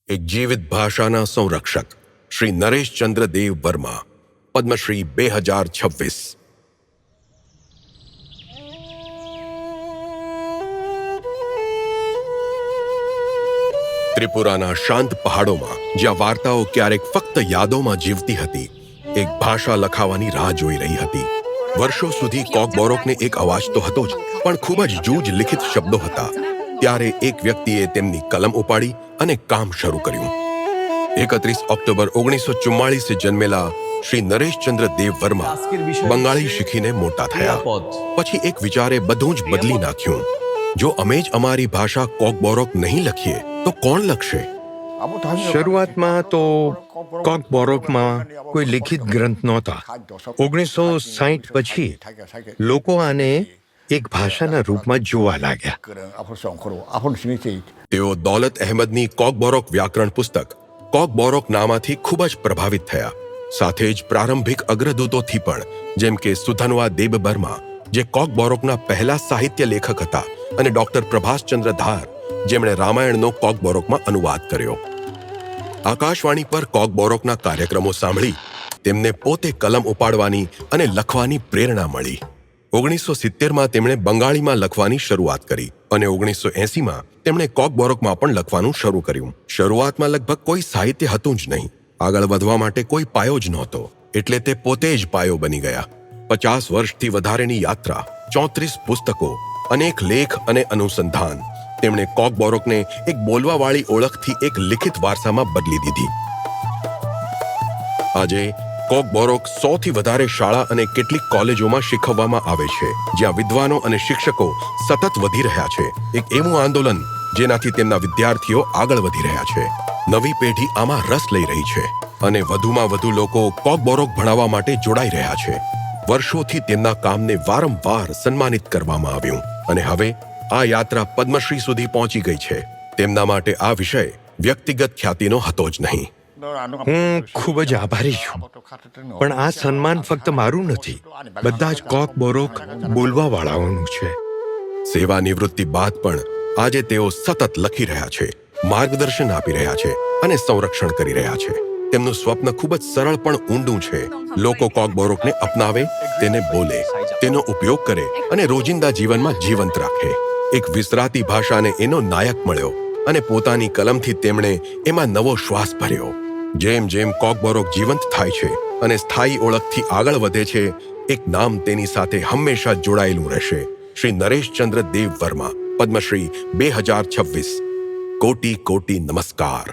એક જીવિત ભાષાના સંરક્ષક શ્રી નરેશચંદ્ર દેવ વર્મા, પદ્મશ્રી 2026। ત્રિપુરાના શાંત પહાડોમાં જ્યાં વાર્તાઓ ક્યારેક ફક્ત યાદોમાં જીવતી હતી, એક ભાષા લખાવાની રાહ જોઈ રહી હતી। વર્ષો સુધી કોકબોરોકને એક અવાજ તો હતો જ, પણ ખૂબ જ જૂજ લિખિત શબ્દો હતા। ત્યારે એક વ્યક્તિએ તેમની કલમ ઉપાડી અને કામ શરૂ કર્યું। 31 ઓક્ટોબર 1944 જન્મેલા શ્રી નરેશચંદ્ર દેવ વર્મા બંગાળી શીખીને મોટા થયા। પછી એક વિચારે બધું જ બદલી નાખ્યું। જો અમે જ અમારી ભાષા કોકબોરોક નહીં લખીએ તો કોણ લખશે? શરૂઆતમાં તો કોકબોરોકમાં કોઈ લિખિત ગ્રંથ નહોતા। 1960 પછી લોકો આને એક ભાષાના રૂપમાં જોવા લાગ્યા। તેઓ દૌલત અહેમદની કોકબોરોક વ્યાકરણ પુસ્તક કોકબોરોક નામાથી ખૂબ જ પ્રભાવિત થયા। સાથે જ પ્રારંભિક અગ્રદૂતોથી પણ, જેમ કે સુધનવા દેબબર્મા, જે કોકબોરોકના પહેલા સાહિત્ય લેખક હતા, અને ડોક્ટર પ્રભાસચંદ્ર ધાર, જેમણે રામાયણનો કોકબોરોકમાં અનુવાદ કર્યો। આકાશવાણી પર કોકબોરોકના કાર્યક્રમો સાંભળી તેમને પોતે કલમ ઉપાડવાની અને લખવાની પ્રેરણા મળી। 1970માં તેમણે બંગાળીમાં લખવાની શરૂઆત કરી અને 1980માં તેમણે કોકબોરોકમાં પણ લખવાનું શરૂ કર્યું। શરૂઆતમાં લગભગ કોઈ સાહિત્ય હતું જ નહીં, આગળ વધવા માટે કોઈ પાયો જ નહોતો, એટલે તે પોતે જ પાયો બની ગયા। 50 વર્ષથી વધારેની યાત્રા, 34 પુસ્તકો, અનેક લેખ અને અનુસંધાન, તેમણે કોકબોરોકને એક બોલવાવાળી ઓળખથી એક લિખિત વારસામાં બદલી દીધી। આજે કોકબોરોક 100થી વધારે શાળા અને કેટલીક કોલેજોમાં શીખવવામાં આવે છે, જ્યાં વિદ્વાનો અને શિક્ષકો સતત વધી રહ્યા છે। એક એવું આંદોલન જેનાથી તેમના વિદ્યાર્થીઓ આગળ વધી રહ્યા છે। નવી પેઢી આમાં રસ લઈ રહી છે અને વધુમાં વધુ લોકો કોકબોરોક ભણાવવા માટે જોડાઈ રહ્યા છે। વર્ષોથી તેમના કામને વારંવાર સન્માનિત કરવામાં આવ્યું અને હવે આ યાત્રા પદ્મશ્રી સુધી પહોંચી ગઈ છે। તેમના માટે આ વિષય વ્યક્તિગત ખ્યાતિનો હતો જ નહીં। હું ખૂબ જ આભારી છું, પણ આ સન્માન ફક્ત મારું નથી, બધા જ કોકબોરોક બોલવાવાળાઓનું છે। સેવા નિવૃત્તિ બાદ પણ આજે તેઓ સતત લખી રહ્યા છે, માર્ગદર્શન આપી રહ્યા છે અને સંરક્ષણ કરી રહ્યા છે। તેમનું સ્વપ્ન ખૂબ જ સરળ પણ ઊંડું છે। લોકો કોકબોરોકને અપનાવે, તેને બોલે, તેનો ઉપયોગ કરે અને રોજિંદા જીવનમાં જીવંત રાખે। એક વિસરાતી ભાષાને એનો નાયક મળ્યો અને પોતાની કલમથી તેમણે એમાં નવો શ્વાસ ભર્યો। જેમ જેમ કોકબોરોક જીવંત થાય છે અને સ્થાયી ઓળખથી આગળ વધે છે, એક નામ તેની સાથે હંમેશા જોડાયેલું રહેશે, શ્રી નરેશચંદ્ર દેવ વર્મા, પદ્મશ્રી 2026। કોટી કોટી નમસ્કાર।